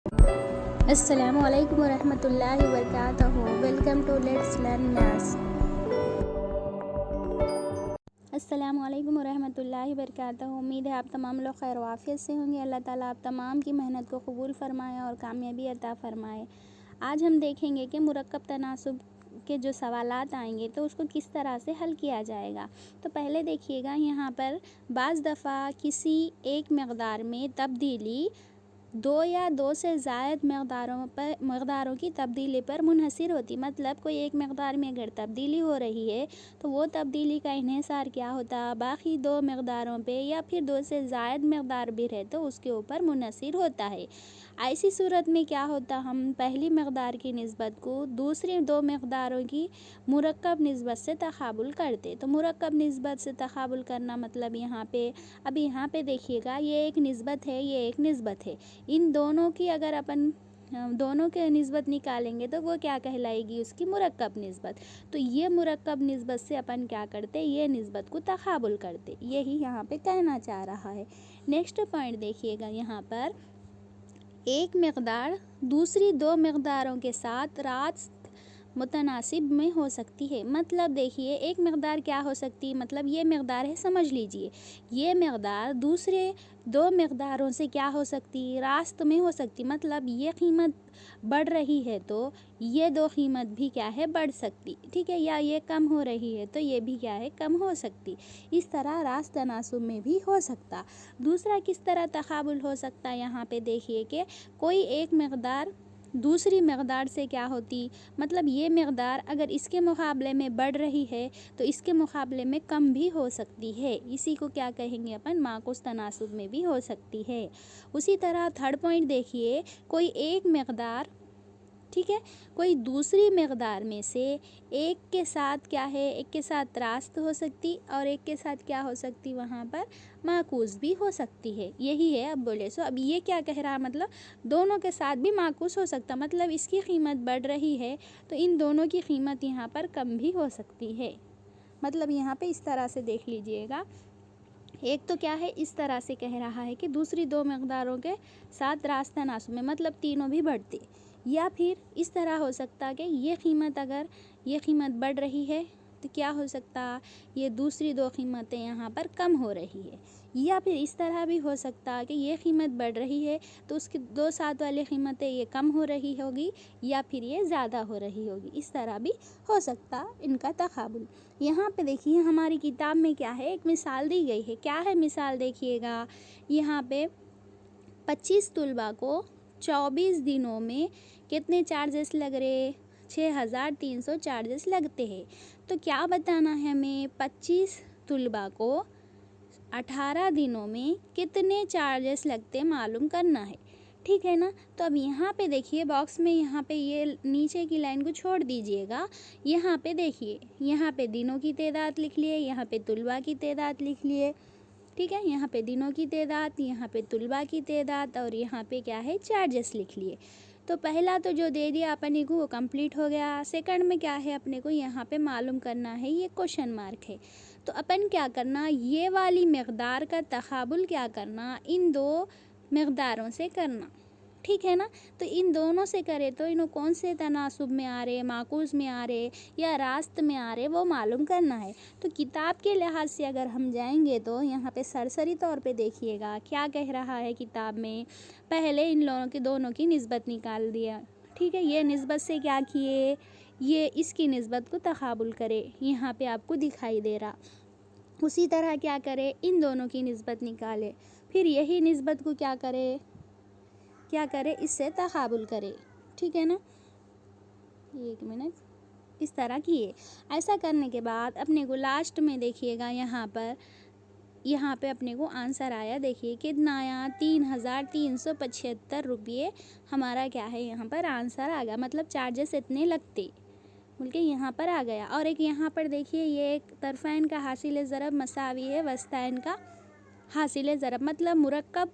अस्सलामु अलैकुम वरहमतुल्लाहि वबरकातुहू। Welcome to let's learn maths. अस्सलामु अलैकुम वरहमतुल्लाहि वबरकातुहू। उम्मीद है आप तमाम लोग खैर वाफियत से होंगे। अल्लाह ताला आप तमाम की मेहनत को कबूल फ़रमाए और कामयाबी अता फ़रमाए। आज हम देखेंगे कि मुरक्कब तनासुब के जो सवालात आएंगे तो उसको किस तरह से हल किया जाएगा। तो पहले देखिएगा, यहाँ पर बाज़ दफ़ा किसी एक मक़दार में तब्दीली दो या दो से ज़ायद मक़दारों की तब्दीली पर मुनहसर होती। मतलब कोई एक मक़दार में अगर तब्दीली हो रही है तो वो तब्दीली का इन्हिसार क्या होता, बाकी दो मक़दारों पे या फिर दो से ज़ायद मक़दार भी रहे तो उसके ऊपर मुनहसर होता है। ऐसी सूरत में क्या होता, हम पहली मक़दार की निस्बत को दूसरी दो मक़दारों की मुरक्कब निस्बत से तक़ाबुल करते। तो मुरक्कब निस्बत से तक़ाबुल करना मतलब यहाँ पे देखिएगा, ये एक निस्बत है, ये एक निस्बत है। इन दोनों की अगर अपन दोनों के निस्बत निकालेंगे तो वो क्या कहलाएगी, उसकी मुरक्कब निस्बत। तो ये मुरक्कब निस्बत से अपन क्या करते, ये निस्बत को तक़ाबुल करते। यही यहाँ पे कहना चाह रहा है। नेक्स्ट पॉइंट देखिएगा, यहाँ पर एक मक़दार दूसरी दो मक़दारों के साथ रास्त मुतनासिब में हो सकती है। मतलब देखिए, एक मक़दार क्या हो सकती है, मतलब ये मक़दार है, समझ लीजिए ये मक़दार दूसरे दो मक़दारों से क्या हो सकती है, रास्त में हो सकती। मतलब ये कीमत बढ़ रही है तो ये दो कीमत भी क्या है, बढ़ सकती, ठीक है। या ये कम हो रही है तो ये भी क्या है, कम हो सकती। इस तरह रास्त तनासुब में भी हो सकता। दूसरा किस तरह तक़ाबुल हो सकता, यहाँ पे देखिए कि कोई एक मक़दार दूसरी मक़दार से क्या होती, मतलब ये मक़दार अगर इसके मुकाबले में बढ़ रही है तो इसके मुकाबले में कम भी हो सकती है। इसी को क्या कहेंगे अपन, माकूस तनासुब में भी हो सकती है। उसी तरह थर्ड पॉइंट देखिए, कोई एक मक़दार, ठीक है, कोई दूसरी मक़दार में से एक के साथ क्या है, एक के साथ रास्त हो सकती और एक के साथ क्या हो सकती, वहाँ पर माकूस भी हो सकती है। यही है। अब बोले सो अब ये क्या कह रहा, मतलब दोनों के साथ भी माकूस हो सकता, मतलब इसकी कीमत बढ़ रही है तो इन दोनों की कीमत यहाँ पर कम भी हो सकती है। मतलब यहाँ पे इस तरह से देख लीजिएगा, एक तो क्या है, इस तरह से कह रहा है कि दूसरी दो मक़दारों के साथ रास्त तनासुब में, मतलब तीनों भी बढ़ते। या फिर इस तरह हो सकता कि ये कीमत, अगर ये कीमत बढ़ रही है तो क्या हो सकता, ये दूसरी दो कीमतें यहाँ पर कम हो रही है। या फिर इस तरह भी हो सकता कि ये कीमत बढ़ रही है तो उसकी दो साथ वाली कीमतें ये कम हो रही होगी या फिर ये ज़्यादा हो रही होगी। इस तरह भी हो सकता इनका तक़ाबुल। यहाँ पे देखिए, हमारी किताब में क्या है, एक मिसाल दी गई है। क्या है मिसाल, देखिएगा यहाँ पे 25 तलबा को 24 दिनों में कितने चार्जेस लग रहे, 6300 चार्जेस लगते हैं। तो क्या बताना है हमें, 25 तलबा को 18 दिनों में कितने चार्जेस लगते मालूम करना है, ठीक है ना। तो अब यहाँ पे देखिए बॉक्स में, यहाँ पे ये नीचे की लाइन को छोड़ दीजिएगा। यहाँ पे देखिए, यहाँ पे दिनों की तादाद लिख लिए, यहाँ पे तलबा की तादाद लिख लिए, ठीक है। यहाँ पे दिनों की तादाद, यहाँ पे तलबा की तादाद और यहाँ पे क्या है, चार्जेस लिख लिए। तो पहला तो जो दे दिया अपने को वो कंप्लीट हो गया। सेकंड में क्या है, अपने को यहाँ पे मालूम करना है, ये क्वेश्चन मार्क है। तो अपन क्या करना, ये वाली मक़दार का तक़ाबुल क्या करना, इन दो मक़दारों से करना, ठीक है ना। तो इन दोनों से करे तो इन्हों कौन से तनासुब में आ रहे, माकूस में आ रहे या रास्त में आ रहे, वो मालूम करना है। तो किताब के लिहाज से अगर हम जाएंगे तो यहाँ पे सरसरी तौर पे देखिएगा क्या कह रहा है किताब में। पहले इन लोगों की दोनों की निस्बत निकाल दिया, ठीक है। ये निस्बत से क्या किए, ये इसकी निस्बत को तक़ाबुल करे, यहाँ पे आपको दिखाई दे रहा। उसी तरह क्या करे, इन दोनों की निस्बत निकाले, फिर यही निस्बत को क्या करे, इससे तक़ाबुल करे, ठीक है ना। एक मिनट, इस तरह किए। ऐसा करने के बाद अपने को लास्ट में देखिएगा, यहाँ पे अपने को आंसर आया। देखिए कितना आया, 3375 रुपये हमारा क्या है, यहाँ पर आंसर आ गया। मतलब चार्जेस इतने लगते बोल के यहाँ पर आ गया। और एक यहाँ पर देखिए, ये एक तरफ़ैन का हासिल ज़रब मसावी है वस्ताइन का हासिल ज़रब, मतलब मुरक्कब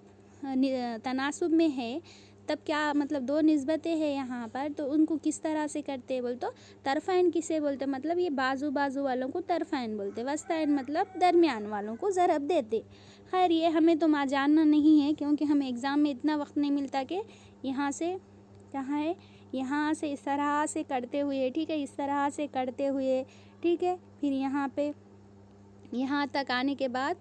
तनासुब में है। तब क्या मतलब दो निस्बतें हैं यहाँ पर, तो उनको किस तरह से करते बोल तो तरफ़ैन किसे बोलते, मतलब ये बाजू वालों को तरफ़ैन बोलते, वस्ताइन मतलब दरमियान वालों को ज़रब देते। खैर ये हमें तो जानना नहीं है, क्योंकि हमें एग्ज़ाम में इतना वक्त नहीं मिलता कि यहाँ से कहाँ है, यहाँ से इस तरह से करते हुए, ठीक है, इस तरह से करते हुए, ठीक है। फिर यहाँ पे यहाँ तक आने के बाद,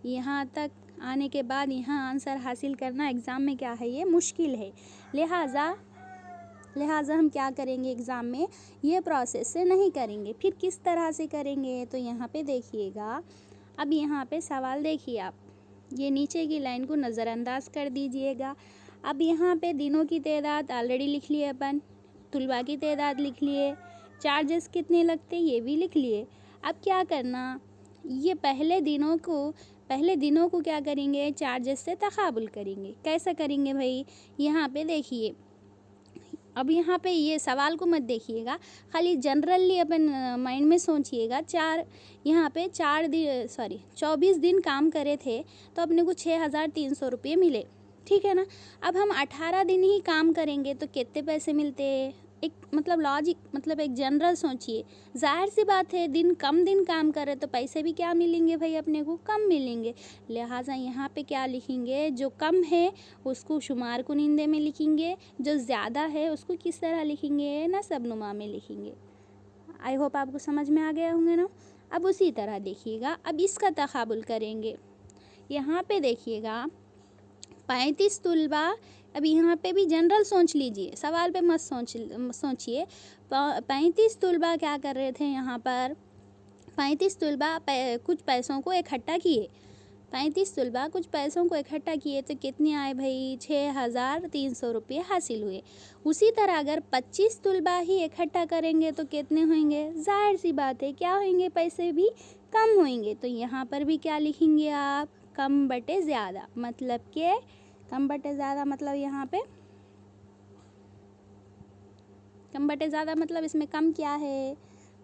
यहाँ तक आने के बाद यहाँ आंसर हासिल करना एग्ज़ाम में क्या है, ये मुश्किल है। लिहाजा हम क्या करेंगे एग्ज़ाम में, ये प्रोसेस से नहीं करेंगे। फिर किस तरह से करेंगे, तो यहाँ पे देखिएगा। अब यहाँ पे सवाल देखिए आप, ये नीचे की लाइन को नज़रअंदाज कर दीजिएगा। अब यहाँ पे दिनों की तादाद ऑलरेडी लिख लिए अपन, तुलबा की तादाद लिख लिए, चार्जेस कितने लगते ये भी लिख लिए। अब क्या करना, ये पहले दिनों को क्या करेंगे, चार्जेस से तकाबुल करेंगे। कैसा करेंगे भाई, यहाँ पे देखिए। अब यहाँ पे ये सवाल को मत देखिएगा, खाली जनरली अपन माइंड में सोचिएगा। यहाँ पे 24 दिन काम करे थे तो अपने को 6,300 रुपये मिले, ठीक है ना। अब हम 18 दिन ही काम करेंगे तो कितने पैसे मिलते हैं, एक मतलब लॉजिक, मतलब एक जनरल सोचिए। जाहिर सी बात है, कम दिन काम करे तो पैसे भी क्या मिलेंगे भाई, अपने को कम मिलेंगे। लिहाजा यहाँ पे क्या लिखेंगे, जो कम है उसको शुमार कुनिंदे में लिखेंगे, जो ज़्यादा है उसको किस तरह लिखेंगे, नसब-नुमा में लिखेंगे। आई होप आपको समझ में आ गया होंगे ना। अब उसी तरह देखिएगा, अब इसका तकाबुल करेंगे। यहाँ पे देखिएगा 35 तुलबा। अब यहाँ पे भी जनरल सोच लीजिए, सवाल पे मत सोचिए। 35 तुलबा क्या कर रहे थे यहाँ पर, 35 तुलबा कुछ पैसों को इकट्ठा किए। 35 तुलबा कुछ पैसों को इकट्ठा किए तो कितने आए भाई, 6,300 रुपये हासिल हुए। उसी तरह अगर 25 तुलबा ही इकट्ठा करेंगे तो कितने होंगे, जाहिर सी बात है क्या होंगे, पैसे भी कम होंगे। तो यहाँ पर भी क्या लिखेंगे आप, कम बटे ज़्यादा, मतलब कि कम बटे ज़्यादा, मतलब यहाँ पे कम बटे ज़्यादा मतलब इसमें कम क्या है,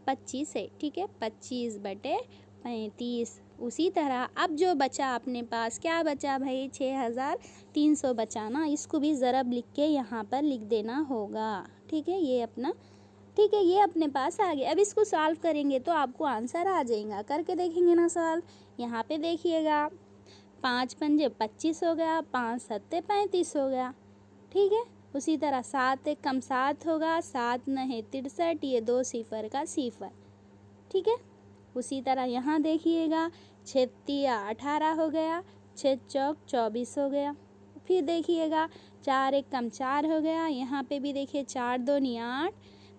25 है, ठीक है, 25 बटे 35। उसी तरह अब जो बचा अपने पास, क्या बचा भाई, 6,300 बचा ना, इसको भी ज़रब लिख के यहाँ पर लिख देना होगा, ठीक है। ये अपने पास आ गया। अब इसको सॉल्व करेंगे तो आपको आंसर आ जाएगा। करके देखेंगे ना सॉल्व। यहाँ पे देखिएगा, 5 पंजे 25 हो गया, 5 सत्ते 35 हो गया, ठीक है। उसी तरह 7 एक कम 7 होगा, 7 नहे 63, ये 2 सिफर का सिफर, ठीक है। उसी तरह यहाँ देखिएगा, 6 तिया 18 हो गया, 6 चौक 24 हो गया। फिर देखिएगा 4 एक कम 4 हो गया, यहाँ पे भी देखिए 4 दूनी 8,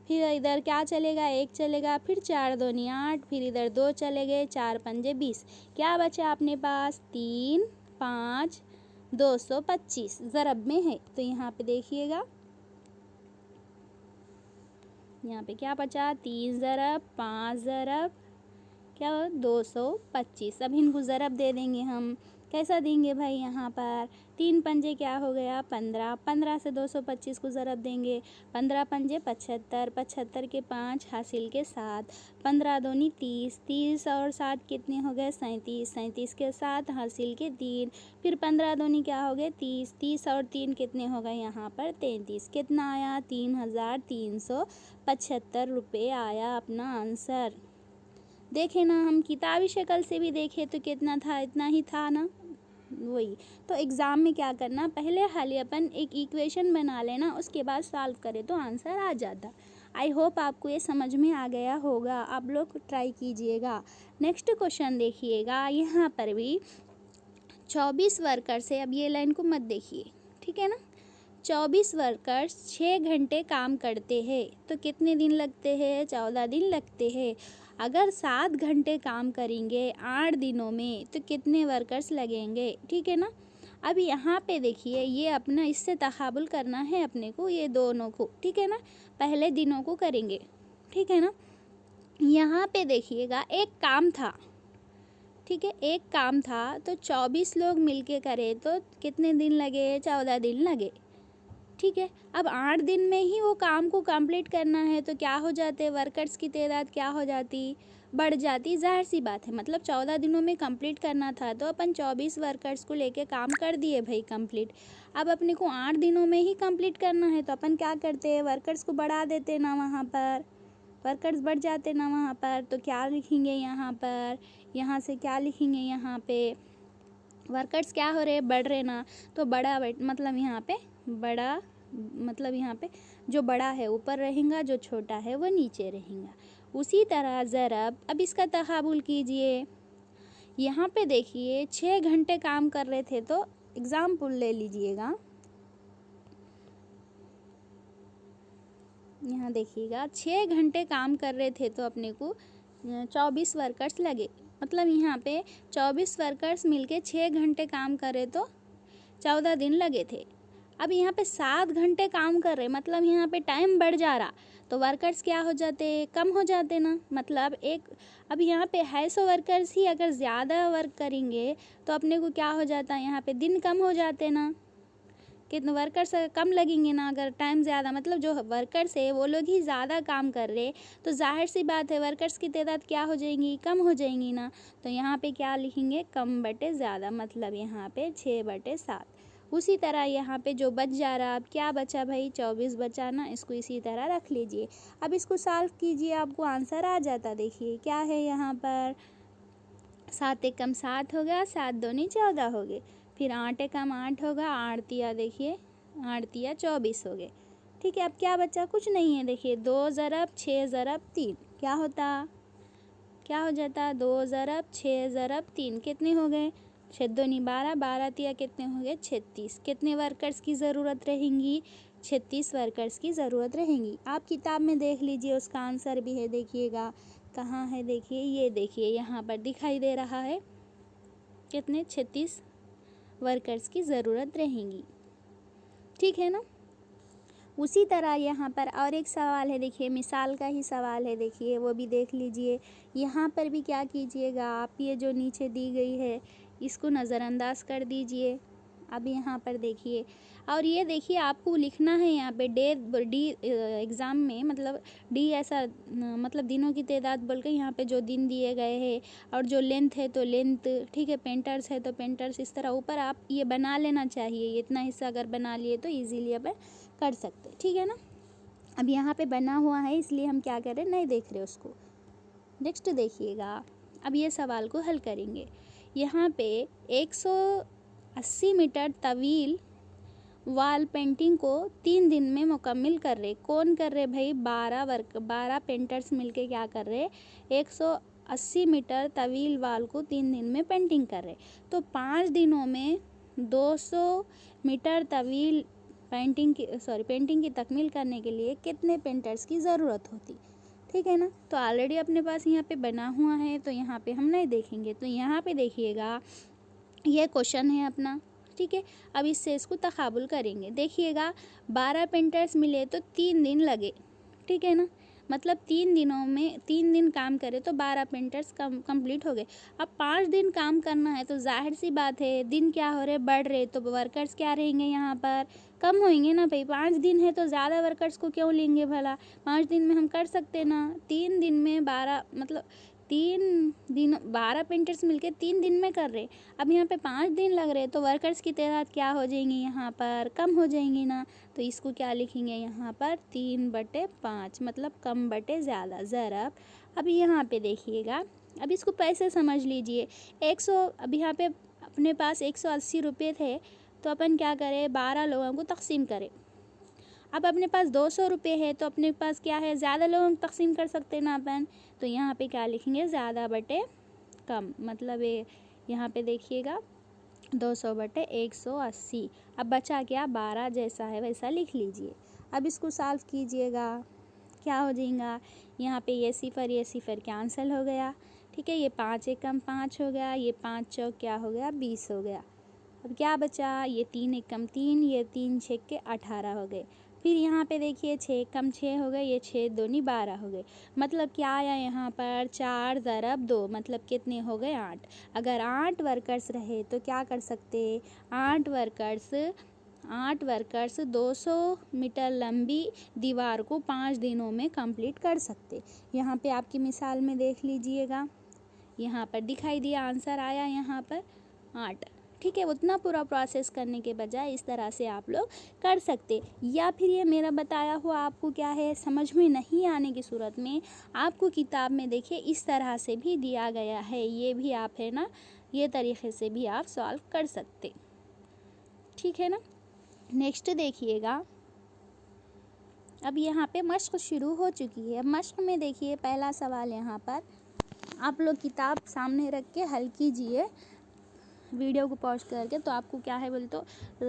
फिर इधर क्या चलेगा, 1 चलेगा, फिर 4 दूनी 8, फिर इधर 2 चले गए, 4 पंजे 20। क्या बचा अपने पास, 3 5 225 ज़रब में है। तो यहाँ पे देखिएगा, यहाँ पे क्या बचा, 3 ज़रब 5 ज़रब क्या हो, 225। अब इनको ज़रब दे देंगे हम। कैसा देंगे भाई, यहाँ पर 3 पंजे क्या हो गया, 15, 15 से 225 को ज़रब देंगे। 15 पंजे 75, 75 के 5 हासिल के 7, 15 दूनी 30, 30 और 7 कितने हो गए, 37, 37 के 7 हासिल के 3, फिर 15 दूनी क्या हो गए, 30, 30 और 3 कितने हो गए यहाँ पर 33। कितना आया, 3,375 रुपये आया अपना आंसर। देखें ना, हम किताबी शक्ल से भी देखें तो कितना था, इतना ही था ना, वही। तो एग्ज़ाम में क्या करना, पहले खाली अपन एक इक्वेशन बना लेना, उसके बाद सॉल्व करें तो आंसर आ जाता। आई होप आपको ये समझ में आ गया होगा, आप लोग ट्राई कीजिएगा। नेक्स्ट क्वेश्चन देखिएगा, यहाँ पर भी 24 वर्कर्स है। अब ये लाइन को मत देखिए, ठीक है ना। 24 वर्कर्स 6 घंटे काम करते हैं तो कितने दिन लगते हैं, 14 दिन लगते हैं। अगर 7 घंटे काम करेंगे 8 दिनों में तो कितने वर्कर्स लगेंगे, ठीक है ना। अब यहाँ पे देखिए, ये अपना इससे तकाबुल करना है अपने को, ये दोनों को, ठीक है ना। पहले दिनों को करेंगे, ठीक है ना। यहाँ पे देखिएगा, एक काम था, ठीक है, एक काम था तो 24 लोग मिलके करे तो कितने दिन लगे, 14 दिन लगे, ठीक है। अब 8 दिन में ही वो काम को कंप्लीट करना है तो क्या हो जाते, वर्कर्स की तादाद क्या हो जाती, बढ़ जाती। जाहिर सी बात है, मतलब 14 दिनों में कंप्लीट करना था तो अपन 24 वर्कर्स को लेके काम कर दिए भाई कंप्लीट। अब अपने को 8 दिनों में ही कंप्लीट करना है तो अपन क्या करते हैं, वर्कर्स को बढ़ा देते ना, वहाँ पर वर्कर्स बढ़ जाते ना वहाँ पर। तो क्या लिखेंगे यहाँ पर, यहाँ से क्या लिखेंगे, यहाँ पे वर्कर्स क्या हो रहे, बढ़ रहे ना, तो बड़ा मतलब यहाँ पे बड़ा मतलब यहाँ पे जो बड़ा है ऊपर रहेगा, जो छोटा है वो नीचे रहेगा। उसी तरह ज़रब, अब इसका तकाबुल कीजिए। यहाँ पे देखिए 6 घंटे काम कर रहे थे, तो एग्ज़ाम्पल ले लीजिएगा। यहाँ देखिएगा 6 घंटे काम कर रहे थे तो अपने को 24 वर्कर्स लगे। मतलब यहाँ पे 24 वर्कर्स मिलके 6 घंटे काम करे तो 14 दिन लगे थे। अब यहाँ पे 7 घंटे काम कर रहे, मतलब यहाँ पे टाइम बढ़ जा रहा, तो वर्कर्स क्या हो जाते, कम हो जाते ना। मतलब अब यहाँ पे है 100 वर्कर्स ही अगर ज़्यादा वर्क करेंगे तो अपने को क्या हो जाता है, यहाँ पे दिन कम हो जाते ना। कितने वर्कर्स कम लगेंगे ना अगर टाइम ज़्यादा, मतलब जो वर्कर्स है वो लोग ही ज़्यादा काम कर रहे, तो जाहिर सी बात है वर्कर्स की तादाद क्या हो जाएंगी, कम हो जाएंगी ना। तो यहाँ पे क्या लिखेंगे, कम बटे ज़्यादा, मतलब यहाँ पे 6/7। उसी तरह यहाँ पे जो बच जा रहा, अब क्या बचा भाई, 24 बचा ना, इसको इसी तरह रख लीजिए। अब इसको सॉल्व कीजिए, आपको आंसर आ जाता। देखिए क्या है यहाँ पर, 7 एकम 7 हो गया, 7 दूनी 14 हो गए, फिर 8 एकम 8 होगा, 8 तिया देखिए 8 तिया 24 हो गए। ठीक है, अब क्या बचा, कुछ नहीं है। देखिए 2 ज़रब 6 ज़रब 3 क्या होता, क्या हो जाता, 2 ज़रब 6 ज़रब 3 कितने हो गए, 6 दूनी 12, 12 तिया कितने हो गए 36। कितने वर्कर्स की ज़रूरत रहेंगी, 36 वर्कर्स की ज़रूरत रहेंगी। आप किताब में देख लीजिए, उसका आंसर भी है, देखिएगा कहाँ है, देखिए ये देखिए यहाँ पर दिखाई दे रहा है, कितने 36 वर्कर्स की ज़रूरत रहेंगी। ठीक है ना। उसी तरह यहाँ पर और एक सवाल है, देखिए मिसाल का ही सवाल है, देखिए वो भी देख लीजिए। यहाँ पर भी क्या कीजिएगा आप, ये जो नीचे दी गई है इसको नज़रअंदाज कर दीजिए। अब यहाँ पर देखिए, और ये देखिए आपको लिखना है यहाँ पे डी एग्ज़ाम में, मतलब डी ऐसा मतलब दिनों की तादाद बोल के यहाँ पे जो दिन दिए गए हैं, और जो लेंथ है तो लेंथ, ठीक है, पेंटर्स है तो पेंटर्स, इस तरह ऊपर आप ये बना लेना चाहिए। ये इतना हिस्सा अगर बना लिए तो ईजीली अपन कर सकते, ठीक है ना। अब यहाँ पे बना हुआ है इसलिए हम क्या करें, नहीं देख रहे उसको। नेक्स्ट देखिएगा, अब ये सवाल को हल करेंगे। यहाँ पे 180 मीटर तवील वाल पेंटिंग को 3 दिन में मुकम्मल कर रहे, कौन कर रहे भाई, 12 पेंटर्स मिलके क्या कर रहे, 180 मीटर तवील वाल को 3 दिन में पेंटिंग कर रहे। तो 5 दिनों में 200 मीटर तवील पेंटिंग की तकमील करने के लिए कितने पेंटर्स की ज़रूरत होती, ठीक है ना। तो ऑलरेडी अपने पास यहाँ पे बना हुआ है, तो यहाँ पे हम नहीं देखेंगे। तो यहाँ पे देखिएगा ये क्वेश्चन है अपना, ठीक है। अब इससे इसको तकाबुल करेंगे। देखिएगा 12 पेंटर्स मिले तो 3 दिन लगे, ठीक है ना। मतलब 3 दिनों में 3 दिन काम करे तो 12 पेंटर्स कंप्लीट हो गए। अब 5 दिन काम करना है तो जाहिर सी बात है दिन क्या हो रहे, बढ़ रहे, तो वर्कर्स क्या रहेंगे यहाँ पर, कम होंगे ना भाई। 5 दिन है तो ज़्यादा वर्कर्स को क्यों लेंगे भला, 5 दिन में हम कर सकते ना। 3 दिन में 12, मतलब 3 दिन 12 पेंटर्स मिलके 3 दिन में कर रहे। अब यहाँ पे 5 दिन लग रहे, तो वर्कर्स की तादाद क्या हो जाएंगी, यहाँ पर कम हो जाएंगी ना। तो इसको क्या लिखेंगे यहाँ पर, 3/5, मतलब कम बटे ज़्यादा, ज़रब। अब यहाँ पे देखिएगा, अब इसको पैसे समझ लीजिए। 100, अब यहाँ पे अपने पास 180 रुपये थे, तो अपन क्या करें, 12 लोगों को तकसीम करें। अब अपने पास 200 रुपये है, तो अपने पास क्या है, ज़्यादा लोगों को तकसीम कर सकते ना अपन। तो यहाँ पे क्या लिखेंगे, ज़्यादा बटे कम, मतलब ये यहाँ पे देखिएगा 200/180। अब बचा क्या, 12, जैसा है वैसा लिख लीजिए। अब इसको सॉल्व कीजिएगा, क्या हो जाएगा, यहाँ पे ये सिफर कैंसिल हो गया, ठीक है। ये 5 एकम 5 हो गया, ये 5 चौक क्या हो गया, 20 हो गया। अब क्या बचा, ये 3 एकम 3, ये 3 छः के 18 हो गए। फिर यहाँ पे देखिए 6 कम 6 हो गए, ये 6 दूनी 12 हो गए। मतलब क्या आया यहाँ पर, 4 ज़रब 2, मतलब कितने हो गए, 8। अगर 8 वर्कर्स रहे तो क्या कर सकते, 8 वर्कर्स 200 मीटर लंबी दीवार को 5 दिनों में कंप्लीट कर सकते। यहाँ पे आपकी मिसाल में देख लीजिएगा, यहाँ पर दिखाई दिया, आंसर आया यहाँ पर 8, ठीक है। उतना पूरा प्रोसेस करने के बजाय इस तरह से आप लोग कर सकते। या फिर ये मेरा बताया हुआ आपको क्या है, समझ में नहीं आने की सूरत में आपको किताब में देखिए इस तरह से भी दिया गया है, ये भी आप है ना, ये तरीके से भी आप सॉल्व कर सकते, ठीक है ना। नेक्स्ट देखिएगा, अब यहाँ पे मश्क शुरू हो चुकी है। मश्क में देखिए पहला सवाल यहाँ पर आप लोग किताब सामने रख के हल कीजिए वीडियो को पॉज करके, तो आपको क्या है बोले तो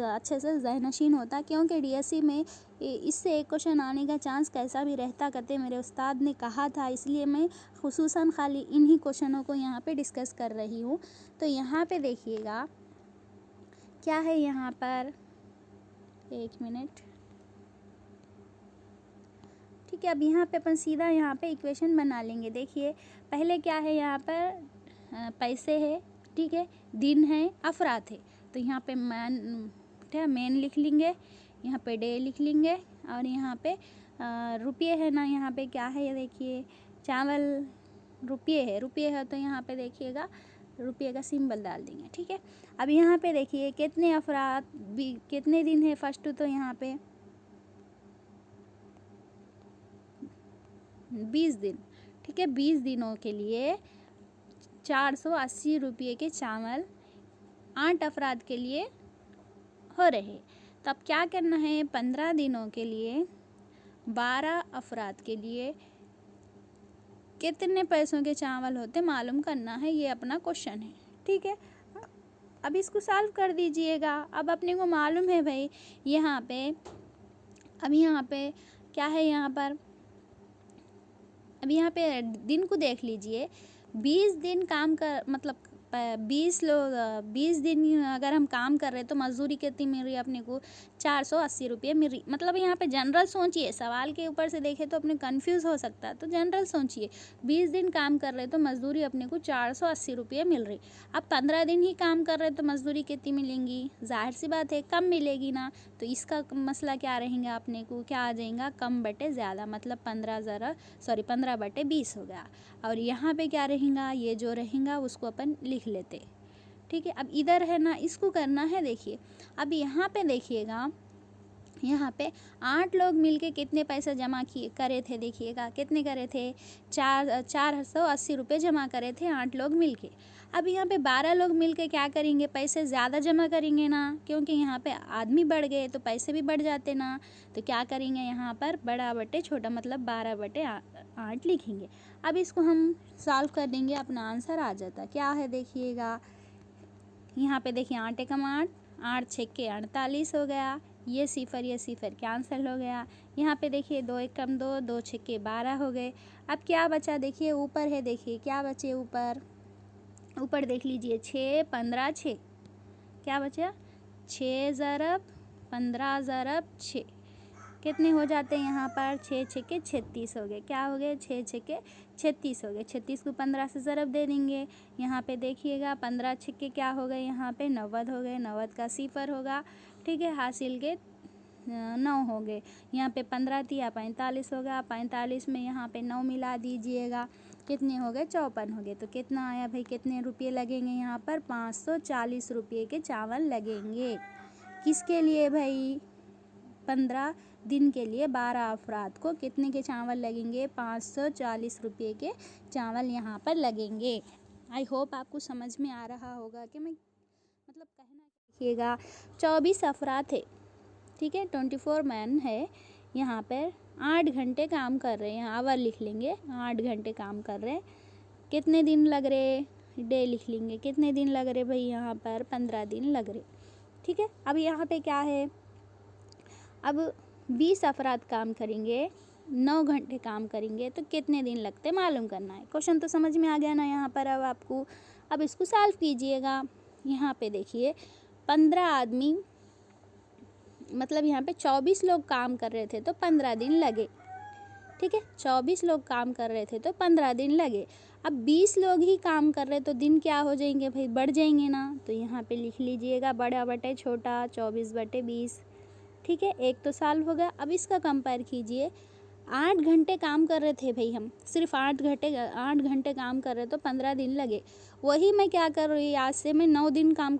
अच्छे से ज़हनशीन होता, क्योंकि डीएससी में इससे एक क्वेश्चन आने का चांस कैसा भी रहता करते मेरे उस्ताद ने कहा था, इसलिए मैं खुसूसन खाली इन्हीं क्वेश्चनों को यहाँ पे डिस्कस कर रही हूँ। तो यहाँ पे देखिएगा क्या है यहाँ पर, एक मिनट, ठीक है। अब यहाँ पे अपन सीधा यहाँ पे इक्वेशन बना लेंगे। देखिए पहले क्या है यहाँ पर पैसे है, ठीक है, दिन है, अफराद है, तो यहाँ पे मेन लिख लेंगे, यहाँ पे डे लिख लेंगे, और यहाँ पे रुपये है ना, यहाँ पे क्या है ये देखिए चावल रुपये है तो यहाँ पे देखिएगा रुपये का सिंबल डाल देंगे, ठीक है। अब यहाँ पे देखिए कितने अफराद कितने दिन है, फर्स्ट तो यहाँ पे 20 दिन, ठीक है। 20 दिनों के लिए 480 रुपये के चावल 8 अफराद के लिए हो रहे। तो अब क्या करना है, 15 दिनों के लिए 12 अफराद के लिए कितने पैसों के चावल होते मालूम करना है, ये अपना क्वेश्चन है, ठीक है। अब इसको सॉल्व कर दीजिएगा। अब अपने को मालूम है भाई यहाँ पे, अब यहाँ पे क्या है यहाँ पर, अब यहाँ पे दिन को देख लीजिए, 20 दिन काम कर मतलब 20 दिन अगर हम काम कर रहे हैं तो मजदूरी कितनी मिल रही है अपने को, 480 रुपये मिल रही। मतलब यहाँ पे जनरल सोचिए, सवाल के ऊपर से देखे तो अपने कंफ्यूज हो सकता है, तो जनरल सोचिए 20 दिन काम कर रहे तो मजदूरी अपने को 480 रुपये मिल रही। अब 15 दिन ही काम कर रहे तो मजदूरी कितनी मिलेंगी, जाहिर सी बात है कम मिलेगी ना। तो इसका मसला क्या रहेगा, अपने को क्या आ जाएगा, कम बटे ज़्यादा, मतलब 15 बटे 20 हो गया। और यहाँ पे क्या रहेगा, ये जो रहेगा उसको अपन लिख लेते, ठीक है। अब इधर है ना, इसको करना है। देखिए अब यहाँ पे देखिएगा, यहाँ पे 8 लोग मिलके कितने पैसे जमा किए करे थे, देखिएगा कितने करे थे, 480 रुपये जमा करे थे 8 लोग मिलके। अब यहाँ पे 12 लोग मिलके क्या करेंगे, पैसे ज़्यादा जमा करेंगे ना, क्योंकि यहाँ पे आदमी बढ़ गए तो पैसे भी बढ़ जाते ना। तो क्या करेंगे यहाँ पर बड़ा बटे छोटा, मतलब 12 बटे 8 लिखेंगे। अब इसको हम सॉल्व कर देंगे, अपना आंसर आ जाता। क्या है देखिएगा, यहाँ पे देखिए 8 एकम 8, 8 छक्के 48 हो गया, ये सिफर कैंसिल हो गया। यहाँ पे देखिए 2 एकम 2, 2 छक्के 12 हो गए। अब क्या बचा, देखिए ऊपर है, देखिए क्या बचे ऊपर देख लीजिए, 6 15 6, क्या बचा 6 ज़रब 15 ज़रब 6, कितने हो जाते हैं यहाँ पर, 6 छक्के 36 हो गए। क्या हो गए, 6 छक्के 36 हो गए। 36 को 15 से ज़रब दे देंगे। यहाँ पे देखिएगा 15 छक्के क्या हो गए, यहाँ पे 90 हो गए, 90 का सिफर होगा, ठीक है, हासिल के 9 हो गए। यहाँ पे 15 दिया 45 हो गया, 45 में यहाँ पे 9 मिला दीजिएगा, कितने हो गए, 54 हो गए। तो कितना आया भाई, कितने रुपये लगेंगे यहाँ पर, 540 रुपये के चावल लगेंगे। किसके लिए भाई, 15 दिन के लिए 12 अफराद को कितने के चावल लगेंगे, 540 रुपये के चावल यहाँ पर लगेंगे। आई होप आपको समझ में आ रहा होगा कि मैं मतलब कहना, देखिएगा 24 अफराद थे, ठीक है, 24 मैन है, यहाँ पर 8 घंटे काम कर रहे हैं, आवर लिख लेंगे, 8 घंटे काम कर रहे हैं। कितने दिन लग रहे, डे लिख लेंगे, कितने दिन लग रहे भाई, यहाँ पर 15 दिन लग रहे, ठीक है। अब यहाँ पे क्या है, अब 20 अफराद काम करेंगे, 9 घंटे काम करेंगे, तो कितने दिन लगते मालूम करना है। क्वेश्चन तो समझ में आ गया ना यहाँ पर अब आपको। अब इसको सॉल्व कीजिएगा। यहाँ पे देखिए 15 आदमी, मतलब यहाँ पे 24 लोग काम कर रहे थे तो 15 दिन लगे, ठीक है, 24 लोग काम कर रहे थे तो 15 दिन लगे। अब 20 लोग ही काम कर रहे तो दिन क्या हो जाएंगे भाई, बढ़ जाएंगे ना। तो यहाँ पे लिख लीजिएगा बड़ा बटे छोटा, 24 बटे 20, ठीक है, एक तो सॉल्व हो गया। अब इसका कंपेयर कीजिए, 8 घंटे काम कर रहे थे भाई, हम सिर्फ 8 घंटे काम कर रहे तो 15 दिन लगे। वही मैं क्या कर रही हूँ, आज से मैं 9 घंटे काम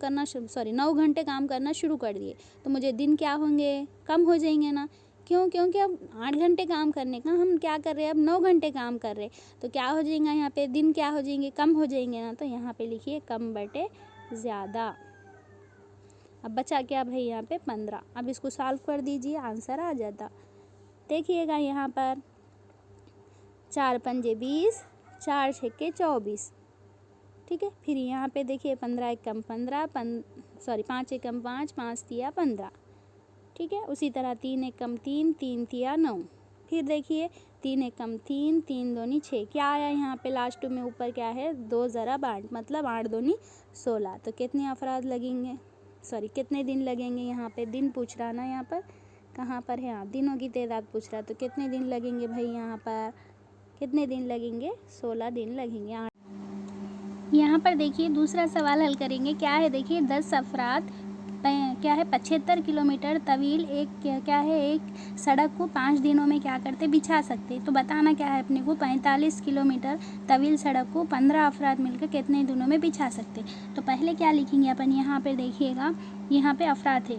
करना शुरू कर दिए, तो मुझे दिन क्या होंगे, कम हो जाएंगे ना। क्यों, क्योंकि अब 8 घंटे काम करने का हम क्या कर रहे हैं, अब 9 घंटे काम कर रहे हैं, तो क्या हो जाएगा यहाँ पे, दिन क्या हो जाएंगे, कम हो जाएंगे ना। तो यहाँ पे लिखिए कम बटे ज़्यादा। अब बचा क्या भाई यहाँ पे 15। अब इसको सॉल्व कर दीजिए, आंसर आ जाता। देखिएगा यहाँ पर 4 पंजे 20, 4 छक्के 24, ठीक है। फिर यहाँ पे देखिए 15 एकम 15, 5 एकम 5, 5 तिया 15, ठीक है। उसी तरह 3 एकम 3, 3 तिया 9। फिर देखिए 3 एकम 3, 3 दूनी 6। क्या आया यहाँ पे लास्ट में ऊपर क्या है, 2 ज़रा 8, मतलब 8 दूनी 16। तो कितने अफराद लगेंगे, कितने दिन लगेंगे, यहाँ पे दिन पूछ रहा ना, यहाँ पर कहाँ पर है, हाँ दिनों की तादाद पूछ रहा। तो कितने दिन लगेंगे भाई, यहाँ पर कितने दिन लगेंगे, 16 दिन लगेंगे। यहाँ पर देखिए दूसरा सवाल हल करेंगे। क्या है देखिए, 10 अफराद क्या है 75 किलोमीटर तवील क्या है एक सड़क को 5 दिनों में क्या करते, बिछा सकते। तो बताना क्या है अपने को, 45 किलोमीटर तवील सड़क को 15 अफराद मिलकर कितने दिनों में बिछा सकते। तो पहले क्या लिखेंगे अपन, यहाँ पे देखिएगा, यहाँ पे अफराद है,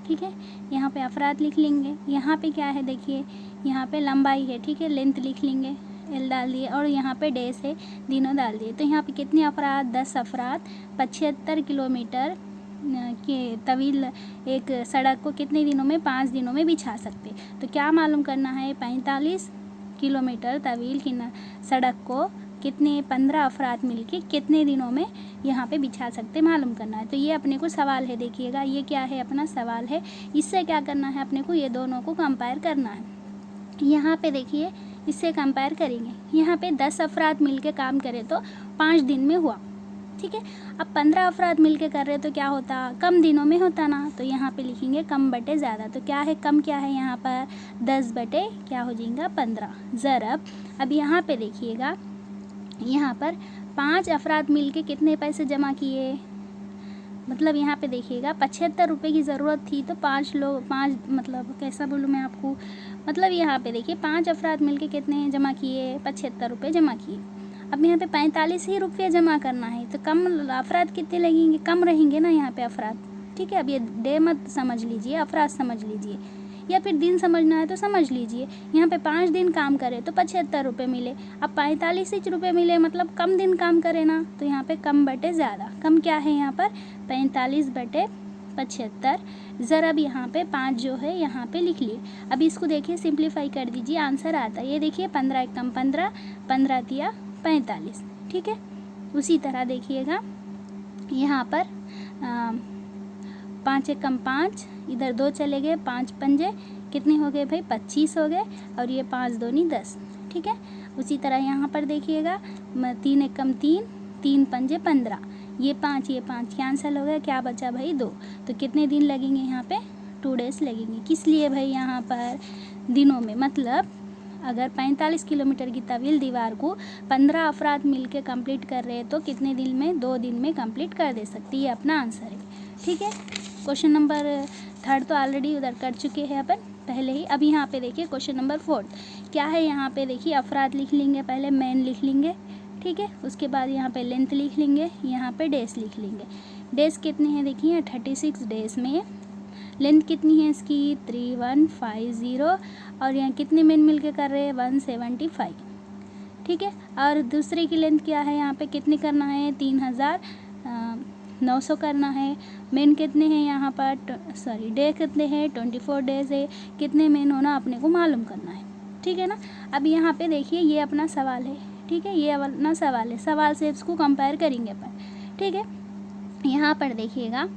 ठीक है, यहाँ पे अफराद लिख लेंगे। यहाँ पे क्या है देखिए, यहाँ पे लंबाई है, ठीक है, लेंथ लिख लेंगे, एल डाल दिए, और यहाँ पे डेज है, दिनों डाल दिए। तो यहाँ पे कितने अफराद, 10 अफराद 75 किलोमीटर के तवील एक सड़क को कितने दिनों में, 5 दिनों में बिछा सकते। तो क्या मालूम करना है, 45 किलोमीटर तवील की सड़क को कितने 15 अफराद मिलके कितने दिनों में यहाँ पे बिछा सकते मालूम करना है। तो ये अपने को सवाल है, देखिएगा ये क्या है, अपना सवाल है। इससे क्या करना है अपने को, ये दोनों को कंपेयर करना है। यहाँ पे देखिए इससे कंपेयर करेंगे। यहाँ पे 10 अफराद मिलके काम करें तो 5 दिन में हुआ, ठीक है। अब 15 अफराद मिलके कर रहे तो क्या होता, कम दिनों में होता ना। तो यहाँ पे लिखेंगे कम बटे ज़्यादा। तो क्या है, कम क्या है यहाँ पर, 10 बटे क्या हो जाएगा 15 ज़रब। अब यहाँ पे देखिएगा, यहाँ पर 5 अफराद मिलके कितने पैसे जमा किए, मतलब यहाँ पे देखिएगा 75 रुपये की ज़रूरत थी, तो 5 मतलब कैसा बोलूँ मैं आपको, मतलब यहाँ पे देखिए 5 अफराद मिलके कितने जमा किए, 75 रुपये जमा किए। अब यहाँ पे 45 ही रुपये जमा करना है, तो कम अफराद कितने लगेंगे, कम रहेंगे ना यहाँ पे अफराद, ठीक है। अब ये डे मत समझ लीजिए, अफराद समझ लीजिए, या फिर दिन समझना है तो समझ लीजिए। यहाँ पे 5 दिन काम करे तो 75 रुपये मिले, अब 45 रुपये मिले, मतलब कम दिन काम करे ना। तो यहाँ पे कम बटे ज़्यादा, कम क्या है यहाँ पर 45 बटे 75 ज़रब यहाँ पे 5 जो है यहाँ पे लिख लिए। अब इसको देखिए सिंप्लीफाई कर दीजिए, आंसर आता है। ये देखिए 15 एकम 15, 15 तिया 45, ठीक है। उसी तरह देखिएगा यहाँ पर 5 एकम 5, इधर 2 चले गए, 5 पंजे कितने हो गए भाई 25 हो गए, और ये 5 दूनी 10, ठीक है। उसी तरह यहाँ पर देखिएगा 3 एकम 3, 3 पंजे 15, ये 5 कैंसिल हो गया, क्या बचा भाई 2। तो कितने दिन लगेंगे यहाँ पे, 2 डेज लगेंगे। किस लिए भाई, यहाँ पर दिनों में, मतलब अगर 45 किलोमीटर की तवील दीवार को 15 अफराद मिलकर कंप्लीट कर रहे हैं तो कितने दिन में, 2 दिन में कंप्लीट कर दे सकती है, अपना आंसर है, ठीक है। क्वेश्चन नंबर 3 तो ऑलरेडी उधर कर चुके हैं अपन पहले ही। अब यहाँ पे देखिए क्वेश्चन नंबर 4 क्या है, यहाँ पे देखिए अफराद लिख लेंगे, पहले मैन लिख लेंगे, ठीक है। उसके बाद यहाँ पे लेंथ लिख लेंगे, यहाँ पे डेज लिख लेंगे। डेज कितने हैं देखिए 36 डेज में, लेंथ कितनी है इसकी 3150, और यहाँ कितने मैन मिल के कर रहे हैं 175, ठीक है। और दूसरे की लेंथ क्या है, यहाँ पे कितने करना है 3900 करना है। मैन कितने हैं यहाँ पर, डे कितने हैं 24 डेज है, कितने मैन होना अपने को मालूम करना है, ठीक है ना। अब यहाँ पे देखिए ये अपना सवाल है, ठीक है, ये अपना सवाल है, सवाल से इसको कंपेयर करेंगे अपन, ठीक है। यहाँ पर देखिएगा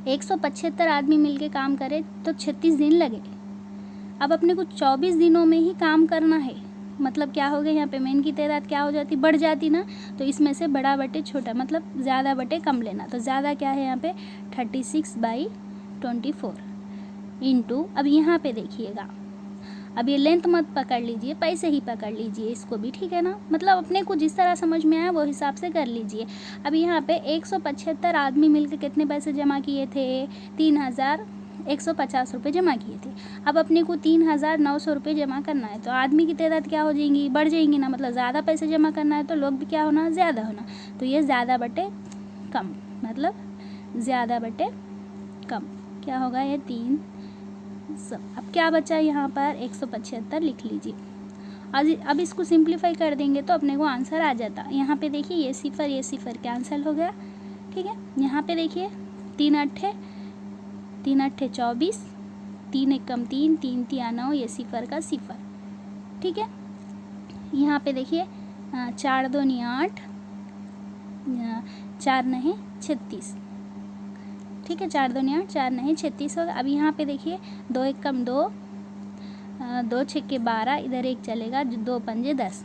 175 आदमी मिलके काम करे तो 36 दिन लगे। अब अपने को 24 दिनों में ही काम करना है, मतलब क्या हो गया यहाँ पे मैन की तादाद क्या हो जाती, बढ़ जाती ना। तो इसमें से बड़ा बटे छोटा, मतलब ज़्यादा बटे कम लेना। तो ज़्यादा क्या है यहाँ पे 36/24 इंटू, अब यहाँ पे देखिएगा, अब ये लेंथ मत पकड़ लीजिए, पैसे ही पकड़ लीजिए इसको भी, ठीक है ना। मतलब अपने को जिस तरह समझ में आया वो हिसाब से कर लीजिए। अब यहाँ पे 175 आदमी मिलकर कितने पैसे जमा किए थे, 3150 रुपये जमा किए थे। अब अपने को 3900 रुपये जमा करना है, तो आदमी की तादाद क्या हो जाएंगी, बढ़ जाएंगी ना, मतलब ज़्यादा पैसे जमा करना है तो लोग भी क्या होना, ज़्यादा होना। तो ये ज़्यादा बटे कम, मतलब ज़्यादा बटे कम क्या होगा, ये 3 सब। अब क्या बचा यहाँ पर 175 लिख लीजिए। अब इसको सिंप्लीफाई कर देंगे तो अपने को आंसर आ जाता। यहाँ पे देखिए ये सिफर कैंसिल हो गया, ठीक है। यहाँ पे देखिए 3 अट्ठे 24, 3 एक कम 3, 3 तिया 9, ये सिफर का सिफर। ठीक है, यहाँ पे देखिए 4 दूनी 8, 4 नहीं 36। ठीक है, 4 दूनी 8, 4 नहीं 36 होगा। अब यहाँ पे देखिए 2 एक कम 2, 2 छक्के 12, इधर एक चलेगा, 2 पंजे 10।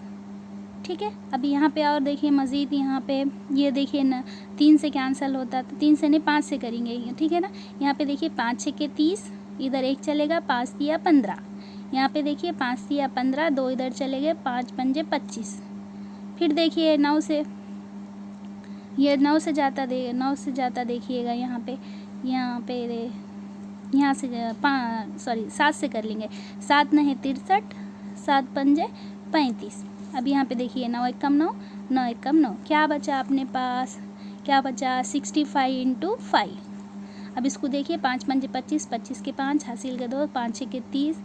ठीक है, अब यहाँ पे और देखिए मज़ीद, यहाँ पे ये देखिए ना 3 से कैंसिल होता, तो 3 से नहीं 5 से करेंगे, ठीक है ना। यहाँ पे देखिए 5 छक्के 30, इधर एक चलेगा, 5 तिया 15। यहाँ पे देखिए 5 तिया 15, 2 इधर चले गए, 5 पंजे 25। फिर देखिए 9 से, ये 9 से जाता देखिएगा यहाँ पे यहाँ से 7 से कर लेंगे, 7 नहीं 63, 7 पंजे 35। अब यहाँ पे देखिए 9 एक कम 9, 9 एक कम 9, क्या बचा अपने पास, क्या बचा 65 × 5। अब इसको देखिए 5 पंजे 25, 25 के 5 हासिल के 2, 5 छः के 30,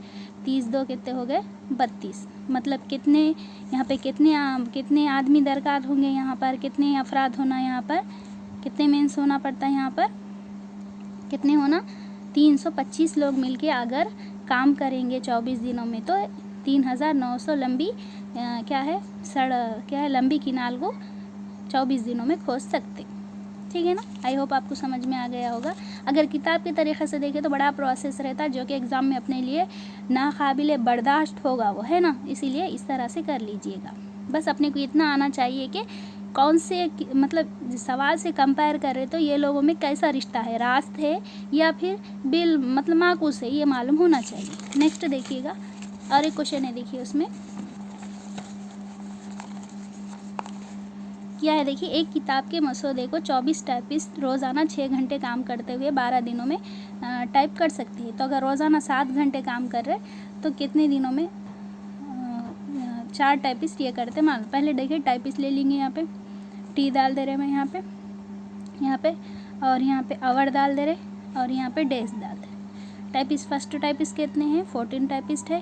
30 2 कितने हो गए 32। मतलब कितने यहाँ पे कितने आदमी दरकार होंगे, यहाँ पर कितने अफराद होना, यहाँ पर कितने मेंस होना पड़ता है, यहाँ पर कितने होना 325 लोग मिलके अगर काम करेंगे 24 दिनों में, तो 3900 लंबी क्या है लंबी किनाल को 24 दिनों में खोज सकते। ठीक है ना, आई होप आपको समझ में आ गया होगा। अगर किताब के तरीक़े से देखें तो बड़ा प्रोसेस रहता है, जो कि एग्ज़ाम में अपने लिए नाकाबिले बर्दाश्त होगा वो, है ना। इसीलिए इस तरह से कर लीजिएगा। बस अपने को इतना आना चाहिए कि कौन से मतलब सवाल से कंपेयर कर रहे तो ये लोगों में कैसा रिश्ता है, रास्त है या फिर बिल मतलब माकूस है, ये मालूम होना चाहिए। नेक्स्ट देखिएगा, और एक क्वेश्चन है, देखिए उसमें क्या है। देखिए, एक किताब के मसौदे को 24 टाइपिस्ट रोज़ाना 6 घंटे काम करते हुए 12 दिनों में टाइप कर सकते हैं। तो अगर रोज़ाना 7 घंटे काम कर रहे तो कितने दिनों में 4 टाइपिस्ट ये करते मालूम। पहले देखिए टाइपिस्ट ले लेंगे, यहाँ पे टी डाल दे रहे मैं यहाँ पे और यहाँ पे आवर डाल दे रहे और यहाँ पे डेज डाल दे। टाइपिस्ट फर्स्ट टाइपिस्ट कितने हैं 14 टाइपिस्ट है,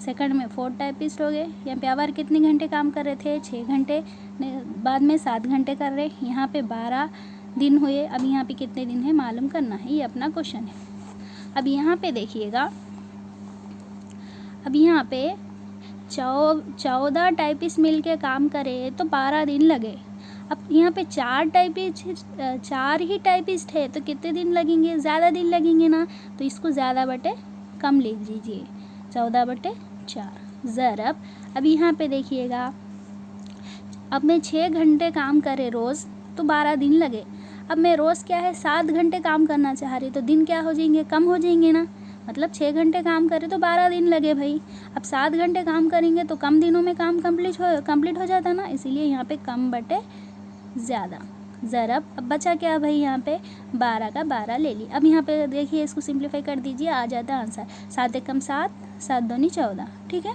सेकंड में 4 टाइपिस्ट हो गए। यहाँ पे आवर कितने घंटे काम कर रहे थे 6 घंटे, बाद में 7 घंटे कर रहे, यहाँ पे 12 दिन हुए। अब यहाँ पे कितने दिन है मालूम करना है, ये अपना क्वेश्चन है। अब यहाँ पे देखिएगा, अब यहाँ पे 14 टाइपिस्ट मिल के काम करे तो 12 दिन लगे। अब यहाँ पे 4 ही टाइपिस्ट है तो कितने दिन लगेंगे, ज़्यादा दिन लगेंगे ना, तो इसको ज़्यादा बटे कम लिख दीजिए, 14/4 ज़रब। अब यहाँ पे देखिएगा, अब मैं 6 घंटे काम करे रोज़ तो 12 दिन लगे। अब मैं रोज़ क्या है 7 घंटे काम करना चाह रही, तो दिन क्या हो जाएंगे, कम हो जाएंगे ना। मतलब 6 घंटे काम करे तो 12 दिन लगे भाई। अब 7 घंटे काम करेंगे तो कम दिनों में काम कंप्लीट हो जाता ना, इसीलिए यहाँ पे कम बटे ज़्यादा ज़रब। अब बचा क्या भाई, यहाँ पे 12 का 12 ले ली। अब यहाँ पे देखिए इसको सिंप्लीफाई कर दीजिए, आ जाता आंसर 7 एक कम 7, 7 दूनी 14। ठीक है,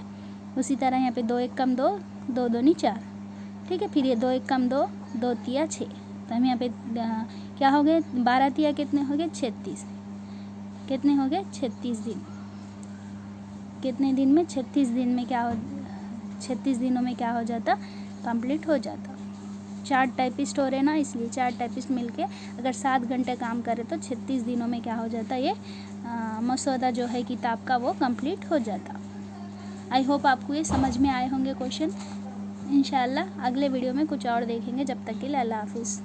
उसी तरह यहाँ पे 2 एक कम 2, 2 दूनी 4। ठीक है, फिर ये 2 एक कम 2, 2 तिया 6। तो हम यहाँ पे क्या हो गए 12 तिया कितने हो गए 36, कितने हो गए 36 दिन। कितने दिन में 36 दिन में क्या हो 36 दिनों में क्या हो जाता, कंप्लीट हो जाता। 4 टाइपिस्ट हो रहे ना, इसलिए 4 टाइपिस्ट मिलके अगर 7 घंटे काम करे तो 36 दिनों में क्या हो जाता, ये मसौदा जो है किताब का वो कंप्लीट हो जाता। आई होप आपको ये समझ में आए होंगे क्वेश्चन। इंशाल्लाह अगले वीडियो में कुछ और देखेंगे, जब तक के लिए अल्लाह हाफिज़।